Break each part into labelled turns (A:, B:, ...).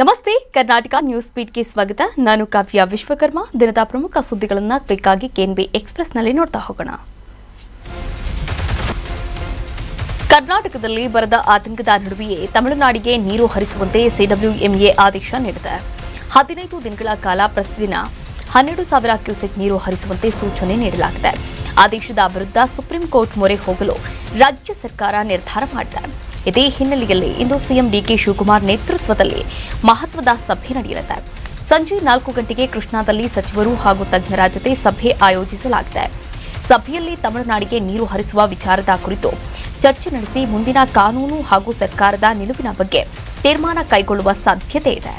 A: ನಮಸ್ತೆ ಕರ್ನಾಟಕ ನ್ಯೂಸ್ ಬೀಟ್ಗೆ ಸ್ವಾಗತ. ನಾನು ಕಾವ್ಯ ವಿಶ್ವಕರ್ಮ. ದಿನದ ಪ್ರಮುಖ ಸುದ್ದಿಗಳನ್ನು ಕ್ವಿಕ್ಕಾಗಿ ಕೆಎನ್ಬಿ ಎಕ್ಸ್‌ಪ್ರೆಸ್‌ನಲ್ಲಿ ನೋಡ್ತಾ ಹೋಗೋಣ. ಕರ್ನಾಟಕದಲ್ಲಿ ಬರದ ಆತಂಕದ ನಡುವೆಯೇ ತಮಿಳುನಾಡಿಗೆ ನೀರು ಹರಿಸುವಂತೆ ಸಿಡಬ್ಲ್ಯೂಎಂಎ ಆದೇಶ ನೀಡಿದೆ. 15 ದಿನಗಳ ಕಾಲ ಪ್ರತಿದಿನ 12,000 ಕ್ಯೂಸೆಕ್ ನೀರು ಹರಿಸುವಂತೆ ಸೂಚನೆ ನೀಡಲಾಗಿದೆ. ಆದೇಶದ ವಿರುದ್ಧ ಸುಪ್ರೀಂ ಕೋರ್ಟ್ ಮೊರೆ ಹೋಗಲು ರಾಜ್ಯ ಸರ್ಕಾರ ನಿರ್ಧಾರ ಮಾಡಿದೆ. ಇದೇ ಹಿನ್ನೆಲೆಯಲ್ಲಿ ಇಂದು ಸಿಎಂ ಡಿಕೆ ಶಿವಕುಮಾರ್ ನೇತೃತ್ವದಲ್ಲಿ ಮಹತ್ವದ ಸಭೆ ನಡೆಯಲಿದೆ. ಸಂಜೆ 4 ಗಂಟೆಗೆ ಕೃಷ್ಣಾದಲ್ಲಿ ಸಚಿವರು ಹಾಗೂ ತಜ್ಞರ ಜೊತೆ ಸಭೆ ಆಯೋಜಿಸಲಾಗಿದೆ. ಸಭೆಯಲ್ಲಿ ತಮಿಳುನಾಡಿಗೆ ನೀರು ಹರಿಸುವ ವಿಚಾರದ ಕುರಿತು ಚರ್ಚೆ ನಡೆಸಿ ಮುಂದಿನ ಕಾನೂನು ಹಾಗೂ ಸರ್ಕಾರದ ನಿಲುವಿನ ಬಗ್ಗೆ ತೀರ್ಮಾನ ಕೈಗೊಳ್ಳುವ ಸಾಧ್ಯತೆ ಇದೆ.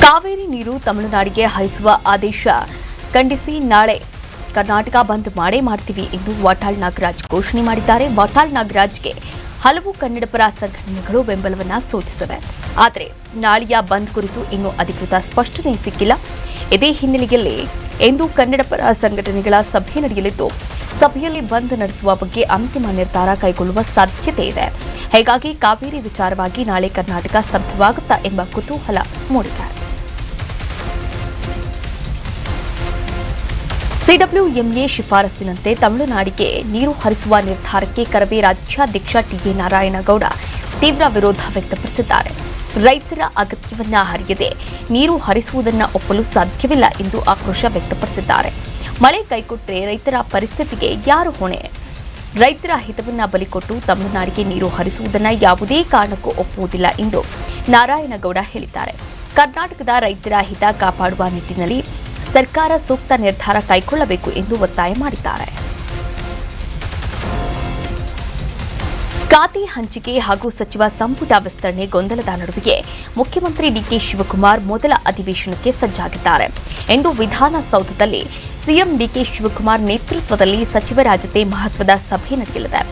A: ಕಾವೇರಿ ನೀರು ತಮಿಳುನಾಡಿಗೆ ಹರಿಸುವ ಆದೇಶ ಖಂಡಿಸಿ ನಾಳೆ ಕರ್ನಾಟಕ ಬಂದ್ ಮಾಡೇ ಮಾಡ್ತೀವಿ ಎಂದು ವಾಟಾಳ್ ನಾಗರಾಜ್ ಘೋಷಣೆ ಮಾಡಿದ್ದಾರೆ. ವಾಟಾಳ್ ನಾಗರಾಜ್ಗೆ ಹಲವು ಕನ್ನಡಪರ ಸಂಘಟನೆಗಳು ಬೆಂಬಲವನ್ನ ಸೂಚಿಸಿವೆ. ಆದರೆ ನಾಳೆಯ ಬಂದ್ ಕುರಿತು ಇನ್ನೂ ಅಧಿಕೃತ ಸ್ಪಷ್ಟನೆ ಸಿಕ್ಕಿಲ್ಲ. ಇದೇ ಹಿನ್ನೆಲೆಯಲ್ಲಿ ಇಂದು ಕನ್ನಡಪರ ಸಂಘಟನೆಗಳ ಸಭೆ ನಡೆಯಲಿದ್ದು, ಸಭೆಯಲ್ಲಿ ಬಂದ್ ನಡೆಸುವ ಬಗ್ಗೆ ಅಂತಿಮ ನಿರ್ಧಾರ ಕೈಗೊಳ್ಳುವ ಸಾಧ್ಯತೆ ಇದೆ. ಹೀಗಾಗಿ ಕಾವೇರಿ ವಿಚಾರವಾಗಿ ನಾಳೆ ಕರ್ನಾಟಕ ಸ್ತಬ್ಧವಾಗುತ್ತಾ ಎಂಬ ಕುತೂಹಲ ಮೂಡಿದೆ. ಸಿಡಬ್ಲ್ಯೂಎಂಎ ಶಿಫಾರಸ್ಸಿನಂತೆ ತಮಿಳುನಾಡಿಗೆ ನೀರು ಹರಿಸುವ ನಿರ್ಧಾರಕ್ಕೆ ಕರವೇ ರಾಜ್ಯಾಧ್ಯಕ್ಷ ಟಿಎ ನಾರಾಯಣಗೌಡ ತೀವ್ರ ವಿರೋಧ ವ್ಯಕ್ತಪಡಿಸಿದ್ದಾರೆ. ರೈತರ ಅಗತ್ಯವನ್ನ ಹರಿಯದೆ ನೀರು ಹರಿಸುವುದನ್ನು ಒಪ್ಪಲು ಸಾಧ್ಯವಿಲ್ಲ ಎಂದು ಆಕ್ರೋಶ ವ್ಯಕ್ತಪಡಿಸಿದ್ದಾರೆ. ಮಳೆ ಕೈಕೊಟ್ಟರೆ ರೈತರ ಪರಿಸ್ಥಿತಿಗೆ ಯಾರು ಹೊಣೆ? ರೈತರ ಹಿತವನ್ನ ಬಲಿಕೊಟ್ಟು ತಮಿಳುನಾಡಿಗೆ ನೀರು ಹರಿಸುವುದನ್ನು ಯಾವುದೇ ಕಾರಣಕ್ಕೂ ಒಪ್ಪುವುದಿಲ್ಲ ಎಂದು ನಾರಾಯಣಗೌಡ ಹೇಳಿದ್ದಾರೆ. ಕರ್ನಾಟಕದ ರೈತರ ಹಿತ ಕಾಪಾಡುವ ನಿಟ್ಟಿನಲ್ಲಿ ಸರ್ಕಾರ ಸೂಕ್ತ ನಿರ್ಧಾರ ಕೈಗೊಳ್ಳಬೇಕು ಎಂದು ಒತ್ತಾಯ ಮಾಡಿದ್ದಾರೆ. ಖಾತೆ ಹಂಚಿಕೆ ಹಾಗೂ ಸಚಿವ ಸಂಪುಟ ವಿಸ್ತರಣೆ ಗೊಂದಲದ ನಡುವೆಯೇ ಮುಖ್ಯಮಂತ್ರಿ ಡಿಕೆ ಶಿವಕುಮಾರ್ ಮೊದಲ ಅಧಿವೇಶನಕ್ಕೆ ಸಜ್ಜಾಗಿದ್ದಾರೆ. ಇಂದು ವಿಧಾನಸೌಧದಲ್ಲಿ ಸಿಎಂ ಡಿಕೆ ಶಿವಕುಮಾರ್ ನೇತೃತ್ವದಲ್ಲಿ ಸಚಿವರ ಜೊತೆ ಮಹತ್ವದ ಸಭೆ ನಡೆಯಲಿದೆ.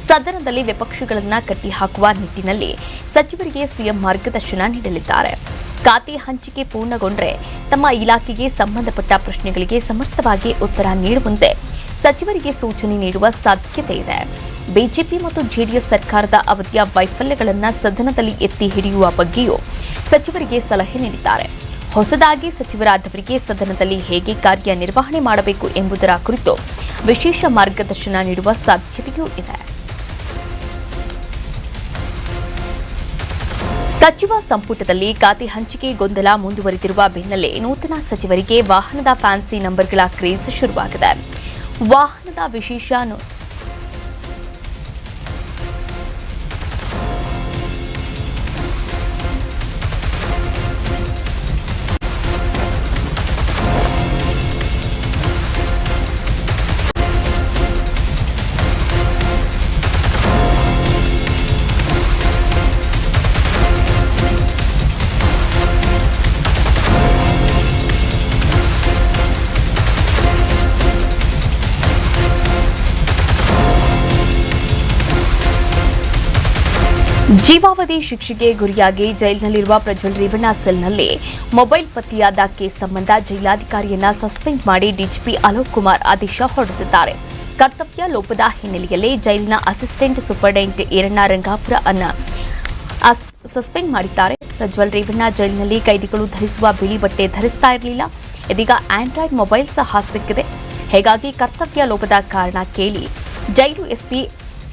A: ಸದನದಲ್ಲಿ ವಿಪಕ್ಷಗಳನ್ನು ಕಟ್ಟಿಹಾಕುವ ನಿಟ್ಟಿನಲ್ಲಿ ಸಚಿವರಿಗೆ ಸಿಎಂ ಮಾರ್ಗದರ್ಶನ ನೀಡಲಿದ್ದಾರೆ. ಖಾತೆ ಹಂಚಿಕೆ ಪೂರ್ಣಗೊಂಡರೆ ತಮ್ಮ ಇಲಾಖೆಗೆ ಸಂಬಂಧಪಟ್ಟ ಪ್ರಶ್ನೆಗಳಿಗೆ ಸಮರ್ಥವಾಗಿ ಉತ್ತರ ನೀಡುವಂತೆ ಸಚಿವರಿಗೆ ಸೂಚನೆ ನೀಡುವ ಸಾಧ್ಯತೆ ಇದೆ. ಬಿಜೆಪಿ ಮತ್ತು ಜೆಡಿಎಸ್ ಸರ್ಕಾರದ ಅವಧಿಯ ವೈಫಲ್ಯಗಳನ್ನು ಸದನದಲ್ಲಿ ಎತ್ತಿ ಹಿಡಿಯುವ ಬಗ್ಗೆಯೂ ಸಚಿವರಿಗೆ ಸಲಹೆ ನೀಡಿದ್ದಾರೆ. ಹೊಸದಾಗಿ ಸಚಿವರಾದವರಿಗೆ ಸದನದಲ್ಲಿ ಹೇಗೆ ಕಾರ್ಯನಿರ್ವಹಣೆ ಮಾಡಬೇಕು ಎಂಬುದರ ಕುರಿತು ವಿಶೇಷ ಮಾರ್ಗದರ್ಶನ ನೀಡುವ ಸಾಧ್ಯತೆಯೂ ಇದೆ. ಸಚಿವ ಸಂಪುಟದಲ್ಲಿ ಖಾತೆ ಹಂಚಿಕೆ ಗೊಂದಲ ಮುಂದುವರಿದಿರುವ ಬೆನ್ನಲ್ಲೇ ನೂತನ ಸಚಿವರಿಗೆ ವಾಹನದ ಫ್ಯಾನ್ಸಿ ನಂಬರ್ಗಳ ಕ್ರೇಜ್ ಶುರುವಾಗಿದೆ. ವಾಹನದ ವಿಶೇಷ ಜೀವಾವಧಿ ಶಿಕ್ಷೆಗೆ ಗುರಿಯಾಗಿ ಜೈಲಿನಲ್ಲಿರುವ ಪ್ರಜ್ವಲ್ ರೇವಣ್ಣ ಸೆಲ್ನಲ್ಲಿ ಮೊಬೈಲ್ ಪತ್ತೆಯಾದ ಕೇಸ್ ಸಂಬಂಧ ಜೈಲಾಧಿಕಾರಿಯನ್ನ ಸಸ್ಪೆಂಡ್ ಮಾಡಿ ಡಿಜಿಪಿ ಅಲೋಕ್ ಕುಮಾರ್ ಆದೇಶ ಹೊರಡಿಸಿದ್ದಾರೆ. ಕರ್ತವ್ಯ ಲೋಪದ ಹಿನ್ನೆಲೆಯಲ್ಲಿ ಜೈಲಿನ ಅಸಿಸ್ಟೆಂಟ್ ಸೂಪರಿಂಟೆಂಡೆಂಟ್ ಈರಣ್ಣ ರಂಗಾಪುರ ಅನ್ನ ಸಸ್ಪೆಂಡ್ ಮಾಡಿದ್ದಾರೆ. ಪ್ರಜ್ವಲ್ ರೇವಣ್ಣ ಜೈಲಿನಲ್ಲಿ ಕೈದಿಗಳು ಧರಿಸುವ ಬಿಳಿ ಬಟ್ಟೆ ಧರಿಸ್ತಾ ಇರಲಿಲ್ಲ. ಇದೀಗ ಆಂಡ್ರಾಯ್ಡ್ ಮೊಬೈಲ್ ಸಹ ಸಿಕ್ಕಿದೆ. ಹೀಗಾಗಿ ಕರ್ತವ್ಯ ಲೋಪದ ಕಾರಣ ಕೇಳಿ ಜೈಲು ಎಸ್ಪಿ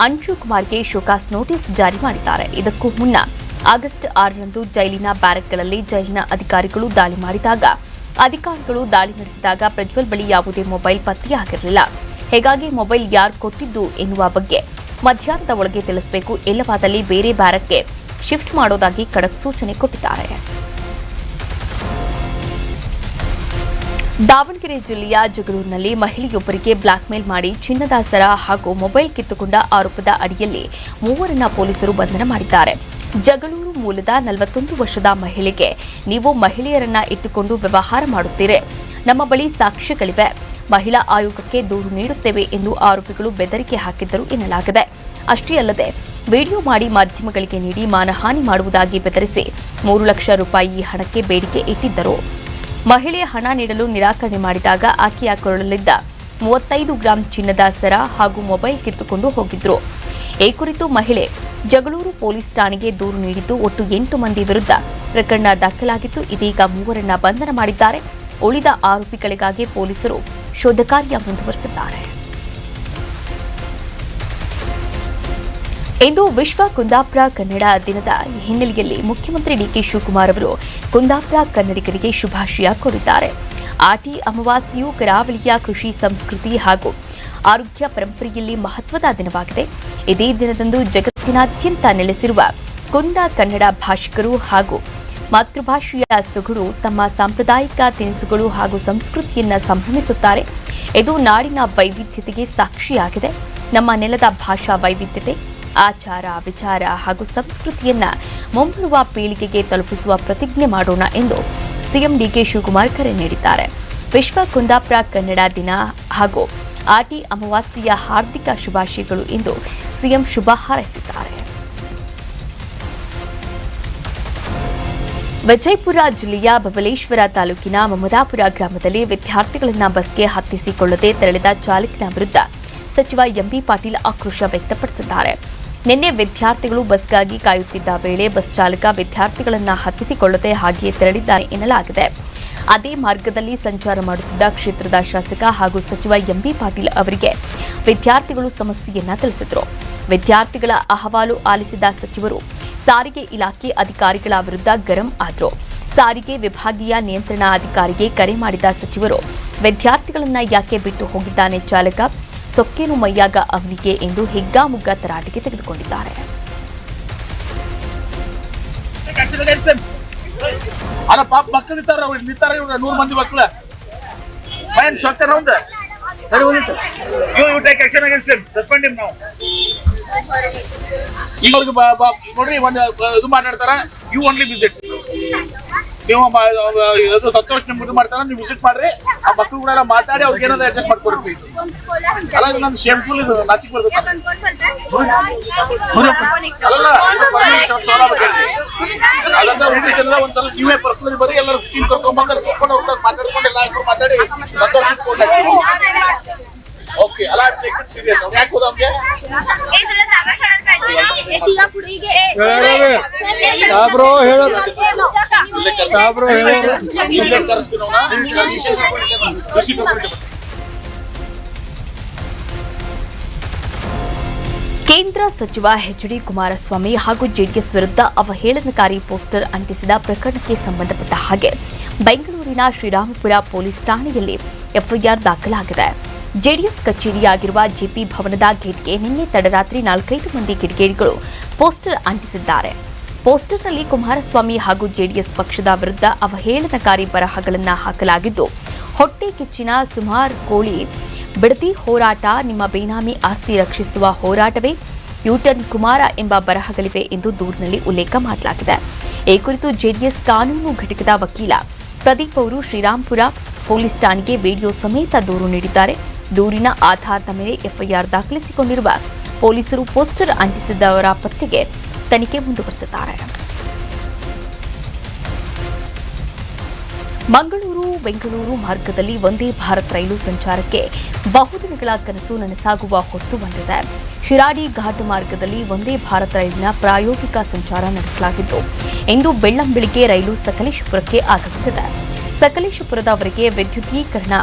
A: ಅಂಶು ಕುಮಾರ್ಗೆ ಶೋಕಾಸ್ ನೋಟಿಸ್ ಜಾರಿ ಮಾಡಿದ್ದಾರೆ. ಇದಕ್ಕೂ ಮುನ್ನ ಆಗಸ್ಟ್ 6ರಂದು ಜೈಲಿನ ಬ್ಯಾರಕ್ಗಳಲ್ಲಿ ಜೈಲಿನ ಅಧಿಕಾರಿಗಳು ದಾಳಿ ನಡೆಸಿದಾಗ ಪ್ರಜ್ವಲ್ ಬಳಿ ಯಾವುದೇ ಮೊಬೈಲ್ ಪತ್ತೆಯಾಗಿರಲಿಲ್ಲ. ಹೀಗಾಗಿ ಮೊಬೈಲ್ ಯಾರು ಕೊಟ್ಟಿದ್ದು ಎನ್ನುವ ಬಗ್ಗೆ ಮಧ್ಯಾಹ್ನದ ಒಳಗೆ ತಿಳಿಸಬೇಕು, ಇಲ್ಲವಾದಲ್ಲಿ ಬೇರೆ ಬ್ಯಾರಕ್ಗೆ ಶಿಫ್ಟ್ ಮಾಡೋದಾಗಿ ಖಡಕ್ ಸೂಚನೆ ಕೊಟ್ಟಿದ್ದಾರೆ. ದಾವಣಗೆರೆ ಜಿಲ್ಲೆಯ ಜಗಳೂರಿನಲ್ಲಿ ಮಹಿಳೆಯೊಬ್ಬರಿಗೆ ಬ್ಲಾಕ್ಮೇಲ್ ಮಾಡಿ ಚಿನ್ನದ ಸರ ಹಾಗೂ ಮೊಬೈಲ್ ಕಿತ್ತುಕೊಂಡ ಆರೋಪದ ಅಡಿಯಲ್ಲಿ ಮೂವರನ್ನ ಪೊಲೀಸರು ಬಂಧನ ಮಾಡಿದ್ದಾರೆ. ಜಗಳೂರು ಮೂಲದ 41 ವರ್ಷದ ಮಹಿಳೆಗೆ, ನೀವು ಮಹಿಳೆಯರನ್ನ ಇಟ್ಟುಕೊಂಡು ವ್ಯವಹಾರ ಮಾಡುತ್ತೀರಿ, ನಮ್ಮ ಬಳಿ ಸಾಕ್ಷ್ಯಗಳಿವೆ, ಮಹಿಳಾ ಆಯೋಗಕ್ಕೆ ದೂರು ನೀಡುತ್ತೇವೆ ಎಂದು ಆರೋಪಿಗಳು ಬೆದರಿಕೆ ಹಾಕಿದ್ದರು ಎನ್ನಲಾಗಿದೆ. ಅಷ್ಟೇ ಅಲ್ಲದೆ ವಿಡಿಯೋ ಮಾಡಿ ಮಾಧ್ಯಮಗಳಿಗೆ ನೀಡಿ ಮಾನಹಾನಿ ಮಾಡುವುದಾಗಿ ಬೆದರಿಸಿ 3 ಲಕ್ಷ ರೂಪಾಯಿ ಹಣಕ್ಕೆ ಬೇಡಿಕೆ ಇಟ್ಟಿದ್ದರು. ಮಹಿಳೆ ಹಣ ನೀಡಲು ನಿರಾಕರಣೆ ಮಾಡಿದಾಗ ಆಕೆಯ ಕೊರಳಲ್ಲಿದ್ದ 35 ಗ್ರಾಂ ಚಿನ್ನದ ಸರ ಹಾಗೂ ಮೊಬೈಲ್ ಕಿತ್ತುಕೊಂಡು ಹೋಗಿದ್ರು. ಈ ಕುರಿತು ಮಹಿಳೆ ಜಗಳೂರು ಪೊಲೀಸ್ ಠಾಣೆಗೆ ದೂರು ನೀಡಿದ್ದು ಒಟ್ಟು 8 ಮಂದಿ ವಿರುದ್ಧ ಪ್ರಕರಣ ದಾಖಲಾಗಿದ್ದು, ಇದೀಗ ಮೂವರನ್ನ ಬಂಧನ ಮಾಡಿದ್ದಾರೆ. ಉಳಿದ ಆರೋಪಿಗಳಿಗಾಗಿ ಪೊಲೀಸರು ಶೋಧ ಕಾರ್ಯ ಮುಂದುವರೆಸಿದ್ದಾರೆ. ಇಂದು ವಿಶ್ವ ಕುಂದಾಪುರ ಕನ್ನಡ ದಿನದ ಹಿನ್ನೆಲೆಯಲ್ಲಿ ಮುಖ್ಯಮಂತ್ರಿ ಡಿಕೆ ಶಿವಕುಮಾರ್ ಅವರು ಕುಂದಾಪುರ ಕನ್ನಡಿಗರಿಗೆ ಶುಭಾಶಯ ಕೋರಿದ್ದಾರೆ. ಆಟಿ ಅಮಾವಾಸ್ಯೆಯು ಕರಾವಳಿಯ ಕೃಷಿ ಸಂಸ್ಕೃತಿ ಹಾಗೂ ಆರೋಗ್ಯ ಪರಂಪರೆಯಲ್ಲಿ ಮಹತ್ವದ ದಿನವಾಗಿದೆ. ಇದೇ ದಿನದಂದು ಜಗತ್ತಿನಾದ್ಯಂತ ನೆಲೆಸಿರುವ ಕುಂದ ಕನ್ನಡ ಭಾಷಿಕರು ಹಾಗೂ ಮಾತೃಭಾಷೆಯ ಸೊಗಡು ತಮ್ಮ ಸಾಂಪ್ರದಾಯಿಕ ತಿನಿಸುಗಳು ಹಾಗೂ ಸಂಸ್ಕೃತಿಯನ್ನ ಸಂಭ್ರಮಿಸುತ್ತಾರೆ. ಇದು ನಾಡಿನ ವೈವಿಧ್ಯತೆಗೆ ಸಾಕ್ಷಿಯಾಗಿದೆ. ನಮ್ಮ ನೆಲದ ಭಾಷಾ ವೈವಿಧ್ಯತೆ, ಆಚಾರ ವಿಚಾರ ಹಾಗೂ ಸಂಸ್ಕೃತಿಯನ್ನ ಮುಂಬರುವ ಪೀಳಿಗೆಗೆ ತಲುಪಿಸುವ ಪ್ರತಿಜ್ಞೆ ಮಾಡೋಣ ಎಂದು ಸಿಎಂ ಡಿಕೆ ಶಿವಕುಮಾರ್ ಕರೆ ನೀಡಿದ್ದಾರೆ. ವಿಶ್ವ ಕುಂದಾಪುರ ಕನ್ನಡ ದಿನ ಹಾಗೂ ಆಟಿ ಅಮಾವಾಸ್ಯೆಯ ಹಾರ್ದಿಕ ಶುಭಾಶಯಗಳು ಎಂದು ಸಿಎಂ ಶುಭ ಹಾರೈಸಿದ್ದಾರೆ. ವಿಜಯಪುರ ಜಿಲ್ಲೆಯ ಬಬಲೇಶ್ವರ ತಾಲೂಕಿನ ಮಮದಾಪುರ ಗ್ರಾಮದಲ್ಲಿ ವಿದ್ಯಾರ್ಥಿಗಳನ್ನ ಬಸ್ಗೆ ಹತ್ತಿಸಿಕೊಳ್ಳದೆ ತೆರಳಿದ ಚಾಲಕನ ವಿರುದ್ಧ ಸಚಿವ ಎಂಬಿ ಪಾಟೀಲ್ ಆಕ್ರೋಶ ವ್ಯಕ್ತಪಡಿಸಿದ್ದಾರೆ. ನಿನ್ನೆ ವಿದ್ಯಾರ್ಥಿಗಳು ಬಸ್ಗಾಗಿ ಕಾಯುತ್ತಿದ್ದ ವೇಳೆ ಬಸ್ ಚಾಲಕ ವಿದ್ಯಾರ್ಥಿಗಳನ್ನ ಹತ್ತಿಸಿಕೊಳ್ಳದೆ ಹಾಗೆಯೇ ತೆರಳಿದ್ದಾನೆ ಎನ್ನಲಾಗಿದೆ. ಅದೇ ಮಾರ್ಗದಲ್ಲಿ ಸಂಚಾರ ಮಾಡುತ್ತಿದ್ದ ಕ್ಷೇತ್ರದ ಶಾಸಕ ಹಾಗೂ ಸಚಿವ ಎಂಬಿ ಪಾಟೀಲ್ ಅವರಿಗೆ ವಿದ್ಯಾರ್ಥಿಗಳು ಸಮಸ್ಯೆಯನ್ನ ತಿಳಿಸಿದರು. ವಿದ್ಯಾರ್ಥಿಗಳ ಅಹವಾಲು ಆಲಿಸಿದ ಸಚಿವರು ಸಾರಿಗೆ ಇಲಾಖೆ ಅಧಿಕಾರಿಗಳ ವಿರುದ್ಧ ಗರಂ ಆದರು. ಸಾರಿಗೆ ವಿಭಾಗೀಯ ನಿಯಂತ್ರಣಾಧಿಕಾರಿಗೆ ಕರೆ ಮಾಡಿದ ಸಚಿವರು ವಿದ್ಯಾರ್ಥಿಗಳನ್ನ ಯಾಕೆ ಬಿಟ್ಟು ಹೋಗಿದ್ದಾನೆ ಚಾಲಕ, ಸೊಕ್ಕೇನು ಮೈಯಾಗ ಅವನಿಗೆ ಎಂದು ಹಿಗ್ಗಾಮುಗ್ಗಾ ತರಾಟೆಗೆ ತೆಗೆದುಕೊಂಡಿದ್ದಾರೆ.
B: ಅಲ್ಲ ಪಾಪ ಮಕ್ಕಳು ನಿಂತಾರ 100 ಮಂದಿ ಮಕ್ಕಳು ಫೈನ್ ಸೊಕ್ಕನ ಒಂದು ಸರಿ ಹೋಗಿತ್ತು. You take action against him, suspend him ನಾವು. ಈಗ ಅವ್ರಿಗೆ ನೋಡ್ರಿ ಒಂದು ಇದು ಮಾತಾಡ್ತಾರ, ಯು ಓನ್ಲಿ ವಿಸಿಟ್. ನೀವು ಅದು ಸಂತೋಷ್ ನಿಮ್ಗೆ ಇದು ಮಾಡ್ತಾರ, ನೀವು ವಿಸಿಟ್ ಮಾಡ್ರಿ. ಆ ಮಕ್ಕಳು ಕೂಡ ಮಾತಾಡಿ ಅವ್ರಿಗೆ ಏನಾದ್ರು ಅಡ್ಜಸ್ಟ್ ಮಾಡ್ಕೊಡಿ ಪ್ಲೀಸ್. ಅಲ್ಲ ಇದು ನನ್ನ ಶೇಮ್ಫುಲ್, ಇದು ನಾಚಿಕ್ ಬರ್ತದೆ. ಅಲ್ಲ ಅದಂತ ಒಂದ್ಸಲ ನೀವೇ ಪರ್ಸನಲಿ ಬರೀ ಎಲ್ಲರೂ ಟೀಮ್ ಕರ್ಕೊಂಡು ಹೋಗ್ತಾರೆ, ಮಾತಾಡ್ಕೊಂಡು ಎಲ್ಲ ಮಾತಾಡಿ ಸಂತೋಷ. ಓಕೆ ಅಲ್ಲ ಸೀರಿಯಸ್ ಅವ್ನು ಯಾಕೆ ಹೋದ ಅವ್ನಿಗೆ
A: ಕೇಂದ್ರ ಸಚಿವ ಎಚ್ಡಿ ಕುಮಾರಸ್ವಾಮಿ ಹಾಗೂ ಜೆಡಿಎಸ್ ವಿರುದ್ಧ ಅವಹೇಳನಕಾರಿ ಪೋಸ್ಟರ್ ಅಂಟಿಸಿದ ಪ್ರಕರಣಕ್ಕೆ ಸಂಬಂಧಪಟ್ಟ ಹಾಗೆ ಬೆಂಗಳೂರಿನ ಶ್ರೀರಾಮಪುರ ಪೊಲೀಸ್ ಠಾಣೆಯಲ್ಲಿ ಎಫ್ಐಆರ್ ದಾಖಲಾಗಿದೆ. ಜೆಡಿಎಸ್ ಕಚೇರಿಯಾಗಿರುವ ಜೆಪಿ ಭವನದ ಗೇಟ್ಗೆ ನಿನ್ನೆ ತಡರಾತ್ರಿ 4-5 ಮಂದಿ ಕಿಡಿಗೇಡಿಗಳು ಪೋಸ್ಟರ್ ಅಂಟಿಸಿದ್ದಾರೆ. ಪೋಸ್ಟರ್ನಲ್ಲಿ ಕುಮಾರಸ್ವಾಮಿ ಹಾಗೂ ಜೆಡಿಎಸ್ ಪಕ್ಷದ ವಿರುದ್ಧ ಅವಹೇಳನಕಾರಿ ಬರಹಗಳನ್ನು ಹಾಕಲಾಗಿದ್ದು, ಹೊಟ್ಟೆ ಕಿಚ್ಚಿನ ಸುಮಾರ್ ಕೋಳಿ ಬಿಡದಿ ಹೋರಾಟ, ನಿಮ್ಮ ಬೇನಾಮಿ ಆಸ್ತಿ ರಕ್ಷಿಸುವ ಹೋರಾಟವೇ ಯೂಟರ್ನ್ ಕುಮಾರ ಎಂಬ ಬರಹಗಳಿವೆ ಎಂದು ದೂರಿನಲ್ಲಿ ಉಲ್ಲೇಖ ಮಾಡಲಾಗಿದೆ. ಈ ಕುರಿತು ಜೆಡಿಎಸ್ ಕಾನೂನು ಘಟಕದ ವಕೀಲ ಪ್ರದೀಪ್ ಅವರು ಶ್ರೀರಾಂಪುರ ಪೊಲೀಸ್ ಠಾಣೆಗೆ ವಿಡಿಯೋ ಸಮೇತ ದೂರು ನೀಡಿದ್ದಾರೆ. ದೂರಿನ ಆಧಾರದ ಮೇಲೆ ಎಫ್ಐಆರ್ ದಾಖಲಿಸಿಕೊಂಡಿರುವ ಪೊಲೀಸರು ಪೋಸ್ಟರ್ ಅಂಟಿಸಿದವರ ಪತ್ತೆಗೆ ತನಿಖೆ ಮುಂದುವರೆಸಿದ್ದಾರೆ. ಮಂಗಳೂರು ಬೆಂಗಳೂರು ಮಾರ್ಗದಲ್ಲಿ ವಂದೇ ಭಾರತ್ ರೈಲು ಸಂಚಾರಕ್ಕೆ ಬಹುದಿನಗಳ ಕನಸು ನನಸಾಗುವ ಹೊತ್ತು ಬಂದಿದೆ. ಶಿರಾಡಿ ಘಾಟ್ ಮಾರ್ಗದಲ್ಲಿ ವಂದೇ ಭಾರತ್ ರೈಲಿನ ಪ್ರಾಯೋಗಿಕ ಸಂಚಾರ ನಡೆಸಲಾಗಿದ್ದು, ಇಂದು ಬೆಳ್ಳಂಬೆಳಿಗ್ಗೆ ರೈಲು ಸಕಲೇಶಪುರಕ್ಕೆ ಆಗಮಿಸಿದೆ. ಸಕಲೇಶಪುರದವರೆಗೆ ವಿದ್ಯುದೀಕರಣ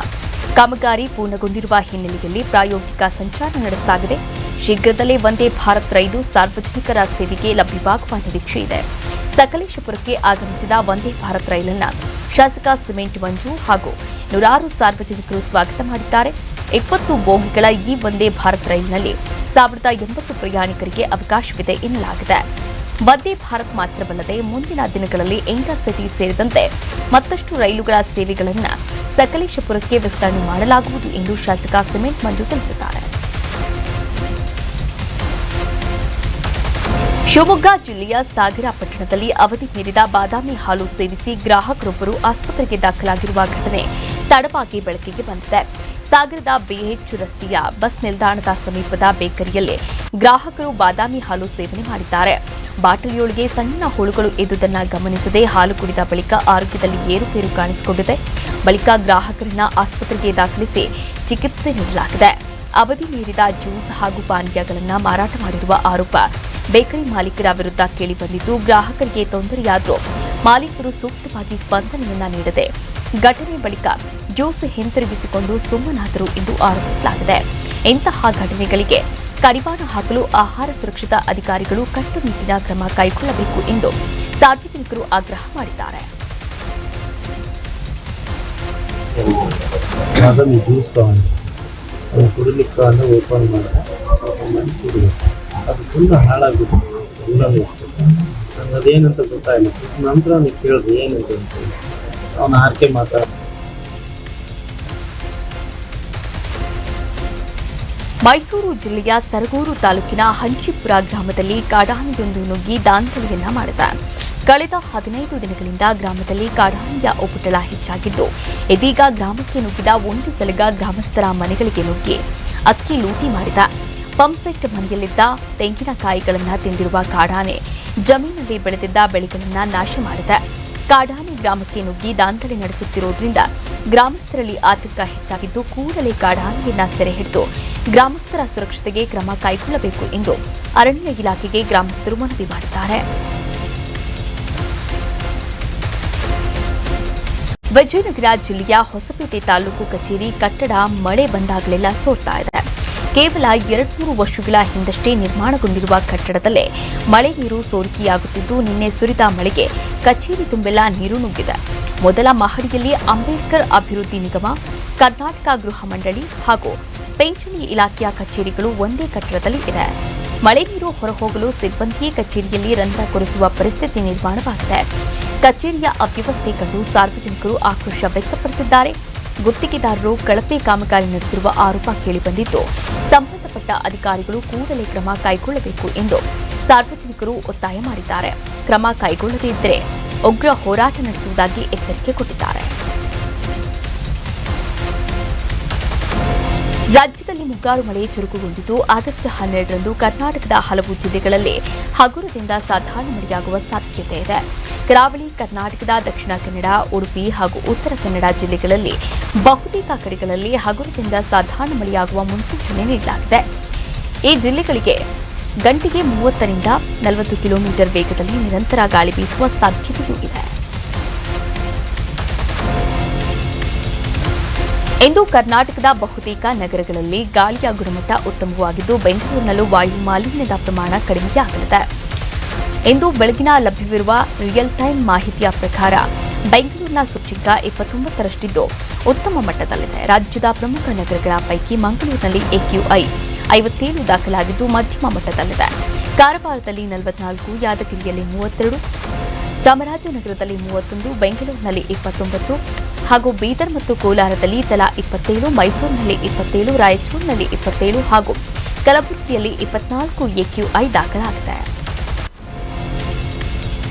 A: ಕಾಮಗಾರಿ ಪೂರ್ಣಗೊಂಡಿರುವ ಹಿನ್ನೆಲೆಯಲ್ಲಿ ಪ್ರಾಯೋಗಿಕ ಸಂಚಾರ ನಡೆಸಲಾಗಿದೆ. ಶೀಘ್ರದಲ್ಲೇ ವಂದೇ ಭಾರತ್ ರೈಲು ಸಾರ್ವಜನಿಕರ ಸೇವೆಗೆ ಲಭ್ಯವಾಗುವ ನಿರೀಕ್ಷೆ ಇದೆ. ಸಕಲೇಶಪುರಕ್ಕೆ ಆಗಮಿಸಿದ ವಂದೇ ಭಾರತ್ ರೈಲನ್ನು ಶಾಸಕ ಸಿಮೆಂಟ್ ಮಂಜು ಹಾಗೂ ನೂರಾರು ಸಾರ್ವಜನಿಕರು ಸ್ವಾಗತ ಮಾಡಿದ್ದಾರೆ. 20 ಬೋಗಿಗಳ ಈ ವಂದೇ ಭಾರತ್ ರೈಲಿನಲ್ಲಿ 1080 ಪ್ರಯಾಣಿಕರಿಗೆ ಅವಕಾಶವಿದೆ ಎನ್ನಲಾಗಿದೆ. ವಂದೇ ಭಾರತ್ ಮಾತ್ರವಲ್ಲದೆ ಮುಂದಿನ ದಿನಗಳಲ್ಲಿ ಇಂಟರ್ಸಿಟಿ ಸೇರಿದಂತೆ ಮತ್ತಷ್ಟು ರೈಲುಗಳ ಸೇವೆಗಳನ್ನು ಸಕಲೇಶಪುರಕ್ಕೆ ವಿಸ್ತರಣೆ ಮಾಡಲಾಗುವುದು ಎಂದು ಶಾಸಕ ಸಿಮೆಂಟ್ ಮಂಜು ತಿಳಿಸಿದ್ದಾರೆ. ಶಿವಮೊಗ್ಗ ಜಿಲ್ಲೆಯ ಸಾಗರ ಪಟ್ಟಣದಲ್ಲಿ ಅವಧಿ ಮೀರಿದ ಬಾದಾಮಿ ಹಾಲು ಸೇವಿಸಿ ಗ್ರಾಹಕರೊಬ್ಬರು ಆಸ್ಪತ್ರೆಗೆ ದಾಖಲಾಗಿರುವ ಘಟನೆ ತಡವಾಗಿ ಬೆಳಕಿಗೆ ಬಂದಿದೆ. ಸಾಗರದ ಬಿಎಚ್ ರಸ್ತೆಯ ಬಸ್ ನಿಲ್ದಾಣದ ಸಮೀಪದ ಬೇಕರಿಯಲ್ಲಿ ಗ್ರಾಹಕರು ಬಾದಾಮಿ ಹಾಲು ಸೇವನೆ ಮಾಡಿದ್ದಾರೆ. ಬಾಟಲಿಯೊಳಗೆ ಸಣ್ಣ ಹುಳುಗಳು ಎದ್ದುದನ್ನು ಗಮನಿಸದೆ ಹಾಲು ಕುಡಿದ ಬಳಿಕ ಆರೋಗ್ಯದಲ್ಲಿ ಏರುಪೇರು ಕಾಣಿಸಿಕೊಂಡಿದೆ. ಬಳಿಕ ಗ್ರಾಹಕರನ್ನ ಆಸ್ಪತ್ರೆಗೆ ದಾಖಲಿಸಿ ಚಿಕಿತ್ಸೆ ನೀಡಲಾಗಿದೆ. ಅವಧಿ ಮೀರಿದ ಜ್ಯೂಸ್ ಹಾಗೂ ಪಾನೀಯಗಳನ್ನು ಮಾರಾಟ ಮಾಡಿರುವ ಆರೋಪ ಬೇಕರಿ ಮಾಲೀಕರ ವಿರುದ್ಧ ಕೇಳಿಬಂದಿದ್ದು, ಗ್ರಾಹಕರಿಗೆ ತೊಂದರೆಯಾದರೂ ಮಾಲೀಕರು ಸೂಕ್ತವಾಗಿ ಸ್ಪಂದನೆಯನ್ನ ನೀಡದೆ ಘಟನೆ ಬಳಿಕ ಜ್ಯೂಸ್ ಹಿಂತಿರುಗಿಸಿಕೊಂಡು ಸುಮ್ಮನಾದರು ಎಂದು ಆರೋಪಿಸಲಾಗಿದೆ. ಇಂತಹ ಘಟನೆಗಳಿಗೆ ಕಡಿವಾಣ ಹಾಕಲು ಆಹಾರ ಸುರಕ್ಷತಾ ಅಧಿಕಾರಿಗಳು ಕಟ್ಟುನಿಟ್ಟಿನ ಕ್ರಮ ಕೈಗೊಳ್ಳಬೇಕು ಎಂದು ಸಾರ್ವಜನಿಕರು ಆಗ್ರಹ ಮಾಡಿದ್ದಾರೆ.
C: ಕುಡಿಲಿಕ್ಕೆ ಓಪನ್ ಮಾಡಿ ಕುಡಿಬೇಕು. ಅದು ಫುಲ್ ಹಾಳಾಗ್ಬಿಟ್ಟು ನಂಗೆ ಅದೇನಂತ ಗೊತ್ತಾಯಿಲ್ಲ. ನಂತರ ಅವನಿಗೆ ಕೇಳಿದೆ ಏನಂತ ಅಂತ. ಅವನ ಆರ್ಕೆ ಮಾತಾಡ.
A: ಮೈಸೂರು ಜಿಲ್ಲೆಯ ಸರಗೂರು ತಾಲೂಕಿನ ಹಂಚಿಪುರ ಗ್ರಾಮದಲ್ಲಿ ಕಾಡಾನೆಯೊಂದು ನುಗ್ಗಿ ದಾಂಧಲೆಯನ್ನ ಮಾಡಿದೆ. ಕಳೆದ 15 ದಿನಗಳಿಂದ ಗ್ರಾಮದಲ್ಲಿ ಕಾಡಾನೆಯ ಉಪಟಳ ಹೆಚ್ಚಾಗಿದ್ದು, ಇದೀಗ ಗ್ರಾಮಕ್ಕೆ ನುಗ್ಗಿದ ಒಂದು ಸಲಗ ಗ್ರಾಮಸ್ಥರ ಮನೆಗಳಿಗೆ ನುಗ್ಗಿ ಅಕ್ಕಿ ಲೂಟಿ ಮಾಡಿದ. ಪಂಪ್ಸೆಟ್ ಮನೆಯಲ್ಲಿದ್ದ ತೆಂಗಿನಕಾಯಿಗಳನ್ನು ತಿಂದಿರುವ ಕಾಡಾನೆ ಜಮೀನಲ್ಲಿ ಬೆಳೆದಿದ್ದ ಬೆಳೆಗಳನ್ನು ನಾಶ ಮಾಡಿದೆ. ಕಾಡಾನೆ ಗ್ರಾಮಕ್ಕೆ ನುಗ್ಗಿ ದಾಂಧಲೆ ನಡೆಸುತ್ತಿರುವುದರಿಂದ ಗ್ರಾಮಸ್ಥರಲ್ಲಿ ಆತಂಕ ಹೆಚ್ಚಾಗಿದ್ದು, ಕೂಡಲೇ ಕಾಡಾನೆಯನ್ನ ಸೆರೆ ಹಿಡಿದು ಗ್ರಾಮಸ್ಥರ ಸುರಕ್ಷತೆಗೆ ಕ್ರಮ ಕೈಗೊಳ್ಳಬೇಕು ಎಂದು ಅರಣ್ಯ ಇಲಾಖೆಗೆ ಗ್ರಾಮಸ್ಥರು ಮನವಿ ಮಾಡಿದ್ದಾರೆ. ವಿಜಯನಗರ ಜಿಲ್ಲೆಯ ಹೊಸಪೇಟೆ ತಾಲೂಕು ಕಚೇರಿ ಕಟ್ಟಡ ಮಳೆ ಬಂದಾಗಲೆಲ್ಲ ಸೋರ್ತಾ ಇದೆ. ಕೇವಲ 2-3 ವರ್ಷಗಳ ಹಿಂದಷ್ಟೇ ನಿರ್ಮಾಣಗೊಂಡಿರುವ ಕಟ್ಟಡದಲ್ಲೇ ಮಳೆ ನೀರು ಸೋರಿಕೆಯಾಗುತ್ತಿದ್ದು, ನಿನ್ನೆ ಸುರಿದ ಮಳೆಗೆ ಕಚೇರಿ ತುಂಬೆಲ್ಲ ನೀರು ನುಗ್ಗಿದೆ. ಮೊದಲ ಮಹಡಿಯಲ್ಲಿ ಅಂಬೇಡ್ಕರ್ ಅಭಿವೃದ್ಧಿ ನಿಗಮ, ಕರ್ನಾಟಕ ಗೃಹ ಮಂಡಳಿ ಹಾಗೂ ಪಿಂಚಣಿ ಇಲಾಖೆಯ ಕಚೇರಿಗಳು ಒಂದೇ ಕಟ್ಟಡದಲ್ಲಿ ಇದೆ. ಮಳೆ ನೀರು ಹೊರಹೋಗಲು ಸಿಬ್ಬಂದಿಯೇ ಕಚೇರಿಯಲ್ಲಿ ರಂಧ್ರ ಕೊರೆಸುವ ಪರಿಸ್ಥಿತಿ ನಿರ್ಮಾಣವಾಗಿದೆ. ಕಚೇರಿಯ ಅವ್ಯವಸ್ಥೆ ಕಂಡು ಸಾರ್ವಜನಿಕರು ಆಕ್ರೋಶ ವ್ಯಕ್ತಪಡಿಸಿದ್ದಾರೆ. ಗುತ್ತಿಗೆದಾರರು ಕಳಪೆ ಕಾಮಗಾರಿ ನಡೆಸಿರುವ ಆರೋಪ ಕೇಳಿಬಂದಿದ್ದು, ಸಂಬಂಧಪಟ್ಟ ಅಧಿಕಾರಿಗಳು ಕೂಡಲೇ ಕ್ರಮ ಕೈಗೊಳ್ಳಬೇಕು ಎಂದು ಸಾರ್ವಜನಿಕರು ಒತ್ತಾಯ ಮಾಡಿದ್ದಾರೆ. ಕ್ರಮ ಕೈಗೊಳ್ಳದೇ ಇದ್ದರೆ ಉಗ್ರ ಹೋರಾಟ ನಡೆಸುವುದಾಗಿ ಎಚ್ಚರಿಕೆ ಕೊಟ್ಟಿದ್ದಾರೆ. ರಾಜ್ಯದಲ್ಲಿ ಮುಂಗಾರು ಮಳೆ ಚುರುಕುಗೊಂಡಿದ್ದು, ಆಗಸ್ಟ್ 12ರಂದು ಕರ್ನಾಟಕದ ಹಲವು ಜಿಲ್ಲೆಗಳಲ್ಲಿ ಹಗುರದಿಂದ ಸಾಧಾರಣ ಮಳೆಯಾಗುವ ಸಾಧ್ಯತೆ ಇದೆ. ಕರಾವಳಿ ಕರ್ನಾಟಕದ ದಕ್ಷಿಣ ಕನ್ನಡ, ಉಡುಪಿ ಹಾಗೂ ಉತ್ತರ ಕನ್ನಡ ಜಿಲ್ಲೆಗಳಲ್ಲಿ ಬಹುತೇಕ ಕಡೆಗಳಲ್ಲಿ ಹಗುರದಿಂದ ಸಾಧಾರಣ ಮಳೆಯಾಗುವ ಮುನ್ಸೂಚನೆ ನೀಡಲಾಗಿದೆ. ಈ ಜಿಲ್ಲೆಗಳಿಗೆ ಗಂಟೆಗೆ 30ರಿಂದ 40 ಕಿಲೋಮೀಟರ್ ವೇಗದಲ್ಲಿ ನಿರಂತರ ಗಾಳಿ ಬೀಸುವ ಸಾಧ್ಯತೆಯೂ ಇದೆ. ಇಂದು ಕರ್ನಾಟಕದ ಬಹುತೇಕ ನಗರಗಳಲ್ಲಿ ಗಾಳಿಯ ಗುಣಮಟ್ಟ ಉತ್ತಮವಾಗಿದ್ದು, ಬೆಂಗಳೂರಿನಲ್ಲೂ ವಾಯು ಮಾಲಿನ್ಯದ ಪ್ರಮಾಣ ಕಡಿಮೆಯಾಗಲಿದೆ. ಇಂದು ಬೆಳಗಿನ ಲಭ್ಯವಿರುವ ರಿಯಲ್ ಟೈಮ್ ಮಾಹಿತಿಯ ಪ್ರಕಾರ ಬೆಂಗಳೂರಿನ ಸೂಚ್ಯಂಕ 29ರಷ್ಟಿದ್ದು ಉತ್ತಮ ಮಟ್ಟದಲ್ಲಿದೆ. ರಾಜ್ಯದ ಪ್ರಮುಖ ನಗರಗಳ ಪೈಕಿ ಮಂಗಳೂರಿನಲ್ಲಿ AQI 57 ದಾಖಲಾಗಿದ್ದು ಮಧ್ಯಮ ಮಟ್ಟದಲ್ಲಿದೆ. ಕಾರವಾರದಲ್ಲಿ 44, ಯಾದಗಿರಿಯಲ್ಲಿ 32, ಚಾಮರಾಜನಗರದಲ್ಲಿ 31, ಬೆಂಗಳೂರಿನಲ್ಲಿ 29 ಹಾಗೂ ಬೀದರ್ ಮತ್ತು ಕೋಲಾರದಲ್ಲಿ ತಲಾ 27, ಮೈಸೂರಿನಲ್ಲಿ 27, ರಾಯಚೂರಿನಲ್ಲಿ 27 ಹಾಗೂ ಕಲಬುರಗಿಯಲ್ಲಿ 24 AQI ದಾಖಲಾಗಿದೆ.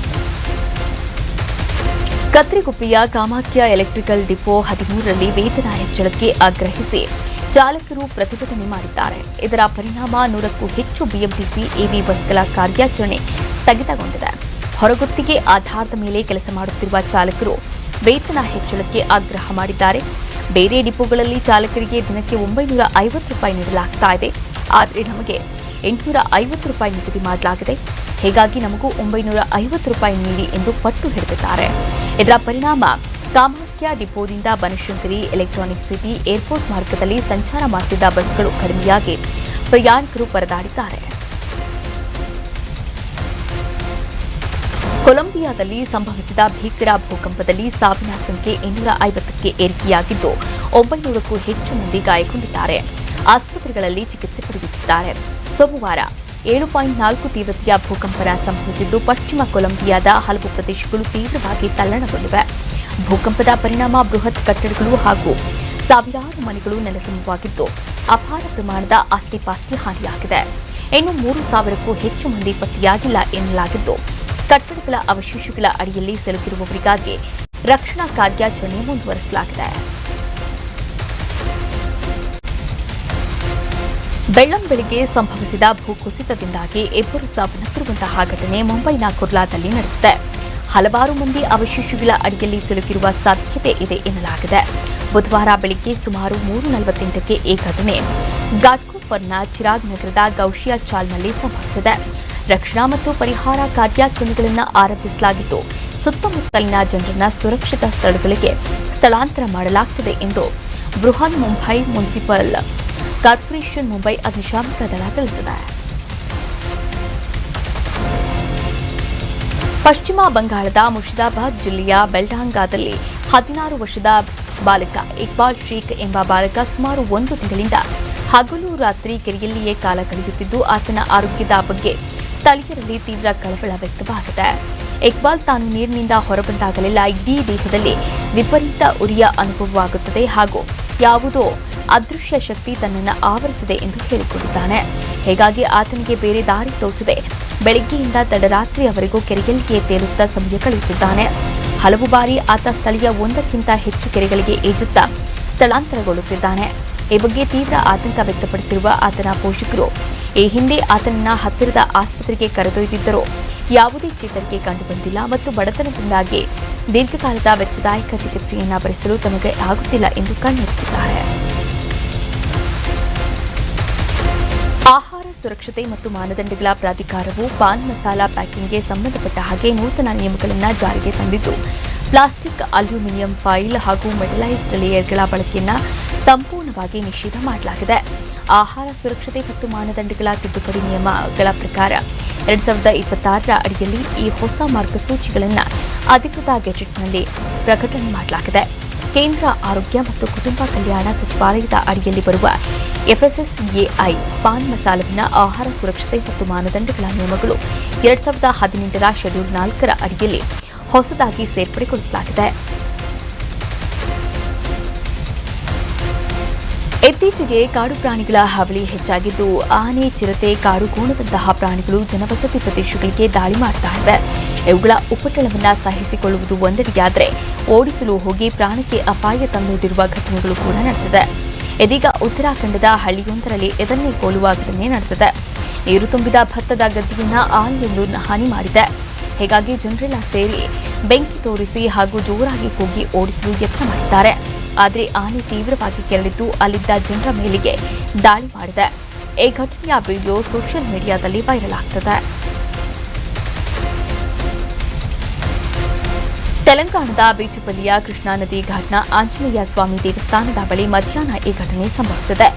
A: ಕತ್ರಿಗುಪ್ಪೆಯ ಕಾಮಾಖ್ಯ ಎಲೆಕ್ಟ್ರಿಕಲ್ ಡಿಪೋ 13ರಲ್ಲಿ ವೇತನ ಹೆಚ್ಚಳಕ್ಕೆ ಆಗ್ರಹಿಸಿ ಚಾಲಕರು ಪ್ರತಿಭಟನೆ ಮಾಡಿದ್ದಾರೆ. ಇದರ ಪರಿಣಾಮ 100ಕ್ಕೂ ಹೆಚ್ಚು ಬಿಎಂಟಿಸಿ ಎವಿ ಬಸ್ಗಳ ಕಾರ್ಯಾಚರಣೆ ಸ್ಥಗಿತಗೊಂಡಿದೆ. ಹೊರಗುತ್ತಿಗೆ ಆಧಾರದ ಮೇಲೆ ಕೆಲಸ ಮಾಡುತ್ತಿರುವ ಚಾಲಕರು ವೇತನ ಹೆಚ್ಚಳಕ್ಕೆ ಆಗ್ರಹ ಮಾಡಿದ್ದಾರೆ. ಬೇರೆ ಡಿಪೋಗಳಲ್ಲಿ ಚಾಲಕರಿಗೆ ದಿನಕ್ಕೆ 950 ರೂಪಾಯಿ ನೀಡಲಾಗ್ತಾ ಇದೆ, ಆದರೆ ನಮಗೆ 850 ರೂಪಾಯಿ ನಿಗದಿ ಮಾಡಲಾಗಿದೆ. ಹೀಗಾಗಿ ನಮಗೂ 950 ರೂಪಾಯಿ ನೀಡಿ ಎಂದು ಪಟ್ಟು ಹಿಡಿದಿದ್ದಾರೆ. ಇದರ ಪರಿಣಾಮ ಕಾಮಾಖ್ಯ ಡಿಪೋದಿಂದ ಬನಶಂಕರಿ, ಎಲೆಕ್ಟ್ರಾನಿಕ್ ಸಿಟಿ, ಏರ್ಪೋರ್ಟ್ ಮಾರ್ಗದಲ್ಲಿ ಸಂಚಾರ ಮಾಡುತ್ತಿದ್ದ ಬಸ್ಗಳು ಕಡಿಮೆಯಾಗಿ ಪ್ರಯಾಣಿಕರು ಪರದಾಡಿದ್ದಾರೆ. ಕೊಲಂಬಿಯಾದಲ್ಲಿ ಸಂಭವಿಸಿದ ಭೀಕರ ಭೂಕಂಪದಲ್ಲಿ ಸಾವಿನ ಸಂಖ್ಯೆ 250ಕ್ಕೆ ಏರಿಕೆಯಾಗಿದ್ದು 900ಕ್ಕೂ ಹೆಚ್ಚು ಮಂದಿ ಗಾಯಗೊಂಡಿದ್ದಾರೆ. ಆಸ್ಪತ್ರೆಗಳಲ್ಲಿ ಚಿಕಿತ್ಸೆ ಪಡೆಯುತ್ತಿದ್ದಾರೆ. ಸೋಮವಾರ 7.4 ತೀವ್ರತೆಯ ಭೂಕಂಪನ ಸಂಭವಿಸಿದ್ದು ಪಶ್ಚಿಮ ಕೊಲಂಬಿಯಾದ ಹಲವು ಪ್ರದೇಶಗಳು ತೀವ್ರವಾಗಿ ತಲ್ಲಣಗೊಂಡಿವೆ. ಭೂಕಂಪದ ಪರಿಣಾಮ ಬೃಹತ್ ಕಟ್ಟಡಗಳು ಹಾಗೂ ಸಾವಿರಾರು ಮನೆಗಳು ನೆಲಸಮವಾಗಿದ್ದು ಅಪಾರ ಪ್ರಮಾಣದ ಆಸ್ತಿಪಾಸ್ತಿ ಹಾನಿಯಾಗಿದೆ. ಇನ್ನು 3,000ಕ್ಕೂ ಹೆಚ್ಚು ಮಂದಿ ಪತ್ತೆಯಾಗಿಲ್ಲ ಎನ್ನಲಾಗಿದ್ದು ಕಟ್ಟಡಗಳ ಅವಶೇಷಗಳ ಅಡಿಯಲ್ಲಿ ಸಿಲುಕಿರುವವರಿಗಾಗಿ ರಕ್ಷಣಾ ಕಾರ್ಯಾಚರಣೆ ಮುಂದುವರೆಸಲಾಗಿದೆ. ಬೆಳ್ಳಂಬೆಳಗ್ಗೆ ಸಂಭವಿಸಿದ ಭೂಕುಸಿತದಿಂದಾಗಿ 2 ಸಾವನ್ನಪ್ಪಿರುವಂತಹ ಘಟನೆ ಮುಂಬೈನ ಕುರ್ಲಾದಲ್ಲಿ ನಡೆದಿದೆ. ಹಲವಾರು ಮಂದಿ ಅವಶೇಷಗಳ ಅಡಿಯಲ್ಲಿ ಸಿಲುಕಿರುವ ಸಾಧ್ಯತೆ ಇದೆ ಎನ್ನಲಾಗಿದೆ. ಬುಧವಾರ ಬೆಳಗ್ಗೆ ಸುಮಾರು 3:48ಕ್ಕೆ ಈ ಘಟನೆ ಘಾಟ್ಕೋಪರ್ನ ಚಿರಾಗ್ ನಗರದ ಗೌಶಿಯಾ ಚಾಲ್ನಲ್ಲಿ ಸಂಭವಿಸಿದೆ. ರಕ್ಷಣಾ ಮತ್ತು ಪರಿಹಾರ ಕಾರ್ಯಾಚರಣೆಗಳನ್ನು ಆರಂಭಿಸಲಾಗಿದ್ದು ಸುತ್ತಮುತ್ತಲಿನ ಜನರನ್ನ ಸುರಕ್ಷಿತ ಸ್ಥಳಗಳಿಗೆ ಸ್ಥಳಾಂತರ ಮಾಡಲಾಗುತ್ತದೆ ಎಂದು ಬೃಹನ್ ಮುಂಬೈ ಮುನ್ಸಿಪಲ್ ಕಾರ್ಪೊರೇಷನ್ ಮುಂಬೈ ಅಗ್ನಿಶಾಮಕ ದಳ ತಿಳಿಸಿದೆ. ಪಶ್ಚಿಮ ಬಂಗಾಳದ ಮುರ್ಷಿದಾಬಾದ್ ಜಿಲ್ಲೆಯ ಬೆಲ್ಡಾಂಗಾದಲ್ಲಿ 16 ವರ್ಷದ ಬಾಲಕ ಇಕ್ಬಾಲ್ ಶೇಖ್ ಎಂಬ ಬಾಲಕ ಸುಮಾರು 1 ತಿಂಗಳಿಂದ ಹಗಲು ರಾತ್ರಿ ಕೆರೆಯಲ್ಲಿಯೇ ಕಾಲ ಕಳೆಯುತ್ತಿದ್ದು ಆತನ ಆರೋಗ್ಯದ ಬಗ್ಗೆ ಸ್ಥಳೀಯರಲ್ಲಿ ತೀವ್ರ ಕಳವಳ ವ್ಯಕ್ತವಾಗಿದೆ. ಇಕ್ಬಾಲ್ ತಾನು ನೀರಿನಿಂದ ಹೊರಬಂದಾಗಲೆಲ್ಲ ಇಡೀ ದೇಹದಲ್ಲಿ ವಿಪರೀತ ಉರಿಯ ಅನುಭವವಾಗುತ್ತದೆ ಹಾಗೂ ಯಾವುದೋ ಅದೃಶ್ಯ ಶಕ್ತಿ ತನ್ನನ್ನು ಆವರಿಸಿದೆ ಎಂದು ಹೇಳಿಕೊಂಡಿದ್ದಾನೆ. ಹೀಗಾಗಿ ಆತನಿಗೆ ಬೇರೆ ದಾರಿ ತೋಚದೆ ಬೆಳಗ್ಗೆಯಿಂದ ತಡರಾತ್ರಿಯವರೆಗೂ ಕೆರೆಯಲ್ಲಿಯೇ ತೇಲುತ್ತಾ ಸಮಯ ಕಳೆಯುತ್ತಿದ್ದಾನೆ. ಹಲವು ಬಾರಿ ಆತ ಸ್ಥಳೀಯ 1ಕ್ಕಿಂತ ಹೆಚ್ಚು ಕೆರೆಗಳಿಗೆ ಈಜುತ್ತಾ ಸ್ಥಳಾಂತರಗೊಳ್ಳುತ್ತಿದ್ದಾನೆ. ಈ ಬಗ್ಗೆ ತೀವ್ರ ಆತಂಕ ವ್ಯಕ್ತಪಡಿಸಿರುವ ಆತನ ಪೋಷಕರು ಈ ಹಿಂದೆ ಆತನನ್ನ ಹತ್ತಿರದ ಆಸ್ಪತ್ರೆಗೆ ಕರೆದೊಯ್ದಿದ್ದರೂ ಯಾವುದೇ ಚೇತರಿಕೆ ಕಂಡುಬಂದಿಲ್ಲ ಮತ್ತು ಬಡತನದಿಂದಾಗಿ ದೀರ್ಘಕಾಲದ ವೆಚ್ಚದಾಯಕ ಚಿಕಿತ್ಸೆಯನ್ನು ಭರಿಸಲು ತಮಗೆ ಆಗುತ್ತಿಲ್ಲ ಎಂದು ಕಣ್ಣೆತ್ತಿದ್ದಾರೆ. ಆಹಾರ ಸುರಕ್ಷತೆ ಮತ್ತು ಮಾನದಂಡಗಳ ಪ್ರಾಧಿಕಾರವು ಪಾನ್ ಮಸಾಲಾ ಪ್ಯಾಕಿಂಗ್ಗೆ ಸಂಬಂಧಪಟ್ಟ ಹಾಗೆ ನೂತನ ನಿಯಮಗಳನ್ನು ಜಾರಿಗೆ ತಂದಿದ್ದು ಪ್ಲಾಸ್ಟಿಕ್, ಅಲ್ಯೂಮಿನಿಯಂ ಫಾಯಿಲ್ ಹಾಗೂ ಮೆಟಲೈಸ್ಡ್ ಲೇಯರ್ಗಳ ಬಳಕೆಯನ್ನು ಸಂಪೂರ್ಣವಾಗಿ ನಿಷೇಧ ಮಾಡಲಾಗಿದೆ. ಆಹಾರ ಸುರಕ್ಷತೆ ಮತ್ತು ಮಾನದಂಡಗಳ ತಿದ್ದುಪಡಿ ನಿಯಮಗಳ ಪ್ರಕಾರ 2026ರ ಅಡಿಯಲ್ಲಿ ಈ ಹೊಸ ಮಾರ್ಗಸೂಚಿಗಳನ್ನು ಅಧಿಕೃತ ಗೆಜೆಟ್ನಲ್ಲಿ ಪ್ರಕಟಣೆ ಮಾಡಲಾಗಿದೆ. ಕೇಂದ್ರ ಆರೋಗ್ಯ ಮತ್ತು ಕುಟುಂಬ ಕಲ್ಯಾಣ ಸಚಿವಾಲಯದ ಅಡಿಯಲ್ಲಿ ಬರುವ FSSAI ಪಾನ್ ಮಸಾಲವಿನ ಆಹಾರ ಸುರಕ್ಷತೆ ಮತ್ತು ಮಾನದಂಡಗಳ ನಿಯಮಗಳು 2018ರ ಶೆಡ್ಯೂಲ್ 4ರ ಅಡಿಯಲ್ಲಿ ಹೊಸದಾಗಿ ಸೇರ್ಪಡೆಗೊಳಿಸಲಾಗಿದೆ. ಇತ್ತೀಚೆಗೆ ಕಾಡು ಪ್ರಾಣಿಗಳ ಹಾವಳಿ ಹೆಚ್ಚಾಗಿದ್ದು ಆನೆ, ಚಿರತೆ, ಕಾಡುಗೋಣದಂತಹ ಪ್ರಾಣಿಗಳು ಜನವಸತಿ ಪ್ರದೇಶಗಳಿಗೆ ದಾಳಿ ಮಾಡ್ತಾ ಇವೆ. ಇವುಗಳ ಉಪಟಳವನ್ನು ಸಹಿಸಿಕೊಳ್ಳುವುದು ಒಂದೆಡೆಯಾದರೆ ಓಡಿಸಲು ಹೋಗಿ ಪ್ರಾಣಕ್ಕೆ ಅಪಾಯ ತಂದೊಡ್ಡಿರುವ ಘಟನೆಗಳು ಕೂಡ ನಡೆದಿದೆ. ಇದೀಗ ಉತ್ತರಾಖಂಡದ ಹಳ್ಳಿಯೊಂದರಲ್ಲಿ ಇದನ್ನೇ ಹೋಲುವ ಘಟನೆ ನಡೆದಿದೆ. ನೀರು ತುಂಬಿದ ಭತ್ತದ ಗದ್ದೆಯನ್ನ ಆನೆಯೊಂದು ಹಾನಿ ಮಾಡಿದೆ. ಹೀಗಾಗಿ ಜನರೆಲ್ಲ ಸೇರಿ ಬೆಂಕಿ ತೋರಿಸಿ ಹಾಗೂ ಜೋರಾಗಿ ಕೂಗಿ ಓಡಿಸಲು ಯತ್ನ ಮಾಡಿದ್ದಾರೆ. ಆದರೆ ಆನೆ ತೀವ್ರವಾಗಿ ಕೆರಳಿದ್ದು ಅಲ್ಲಿದ್ದ ಜನರ ಮೇಲೆಗೆ ದಾಳಿ ಮಾಡಿದೆ. ಈ ಘಟನೆಯ ವಿಡಿಯೋ ಸೋಷಿಯಲ್ ಮೀಡಿಯಾದಲ್ಲಿ ವೈರಲ್ ಆಗ್ತಿದೆ. ತೆಲಂಗಾಣದ ಬೀಚುಪಲ್ಲಿಯ ಕೃಷ್ಣಾ ನದಿ ಘಾಟ್ನ ಆಂಜನೇಯ ಸ್ವಾಮಿ ದೇವಸ್ಥಾನದ ಬಳಿ ಮಧ್ಯಾಹ್ನ ಈ ಘಟನೆ ಸಂಭವಿಸಿದೆ.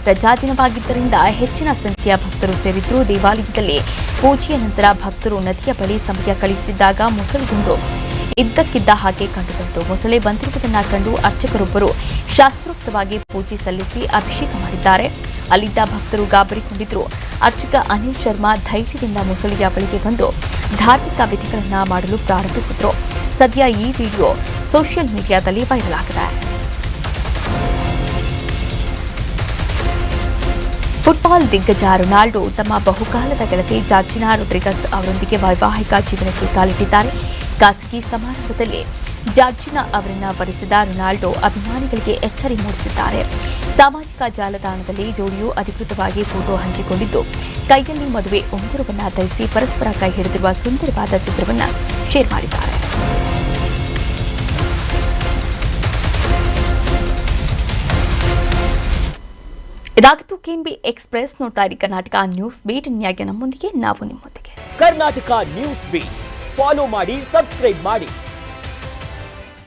A: ರಜಾ ದಿನವಾಗಿದ್ದರಿಂದ ಹೆಚ್ಚಿನ ಸಂಖ್ಯೆಯ ಭಕ್ತರು ಸೇರಿದ್ದು ದೇವಾಲಯದಲ್ಲಿ ಪೂಜೆಯ ನಂತರ ಭಕ್ತರು ನದಿಯ ಬಳಿ ಸಮಯ ಕಳೆಯುತ್ತಿದ್ದಾಗ ಮೊಸಳೆಯೊಂದು ಇದ್ದಕ್ಕಿದ್ದ ಹಾಗೆ ಕಂಡುಬಂತು. ಮೊಸಳೆ ಬಂದಿರುವುದನ್ನು ಕಂಡು ಅರ್ಚಕರೊಬ್ಬರು ಶಾಸ್ತ್ರೋಕ್ತವಾಗಿ ಪೂಜೆ ಸಲ್ಲಿಸಿ ಅಭಿಷೇಕ ಮಾಡಿದ್ದಾರೆ. ಅಲ್ಲಿದ್ದ ಭಕ್ತರು ಗಾಬರಿಗೊಂಡಿದ್ರು. ಅರ್ಚಕ ಅನಿಲ್ ಶರ್ಮಾ ಧೈರ್ಯದಿಂದ ಮೊಸಳೆಯ ಬಳಿಗೆ ಬಂದು ಧಾರ್ಮಿಕ ವಿಧಿಗಳನ್ನು ಮಾಡಲು ಪ್ರಾರಂಭಿಸಿದ್ರು. ಸದ್ಯ ಈ ವಿಡಿಯೋ ಸೋಷಿಯಲ್ ಮೀಡಿಯಾದಲ್ಲಿ ವೈರಲ್ ಆಗಿದೆ. ಫುಟ್ಬಾಲ್ ದಿಗ್ಗಜ ರೊನಾಲ್ಡೋ ತಮ್ಮ ಬಹುಕಾಲದ ಗೆಳತಿ ಜಾರ್ಜಿನಾ ರೊಡ್ರಿಗಸ್ ಅವರೊಂದಿಗೆ ವೈವಾಹಿಕ ಜೀವನಕ್ಕೆ ಕಾಲಿಟ್ಟಿದ್ದಾರೆ. ಖಾಸಗಿ ಸಮಾರಂಭದಲ್ಲಿ ಜಾರ್ಜಿನಾ ಅವರನ್ನ ವರಿಸಿದ ರೊನಾಲ್ಡೋ ಅಭಿಮಾನಿಗಳಿಗೆ ಎಚ್ಚರಿ ಮೂಡಿಸಿದ್ದಾರೆ. ಸಾಮಾಜಿಕ ಜಾಲತಾಣದಲ್ಲಿ ಜೋಡಿಯು ಅಧಿಕೃತವಾಗಿ ಫೋಟೋ ಹಂಚಿಕೊಂಡಿದ್ದು ಕೈಯಲ್ಲಿ ಮದುವೆ ಉಂಗುರವನ್ನು ಧರಿಸಿ ಪರಸ್ಪರ ಕೈ ಹಿಡಿದಿರುವ ಸುಂದರವಾದ ಚಿತ್ರವನ್ನು ಶೇರ್ ಮಾಡಿದ್ದಾರೆ. ಇದಾಗಿತ್ತು ಕೆಎನ್ಬಿ ಎಕ್ಸ್‌ಪ್ರೆಸ್. ನೋಡ್ತಾ ಇರಿ ಕರ್ನಾಟಕ ನ್ಯೂಸ್ ಬೀಟ್. ನ್ಯಾಯ ನಮ್ಮೊಂದಿಗೆ, ನಾವು ನಿಮ್ಮೊಂದಿಗೆ.
D: ಕರ್ನಾಟಕ ನ್ಯೂಸ್ ಬೀಟ್ ಫಾಲೋ ಮಾಡಿ, ಸಬ್ಸ್ಕ್ರೈಬ್ ಮಾಡಿ.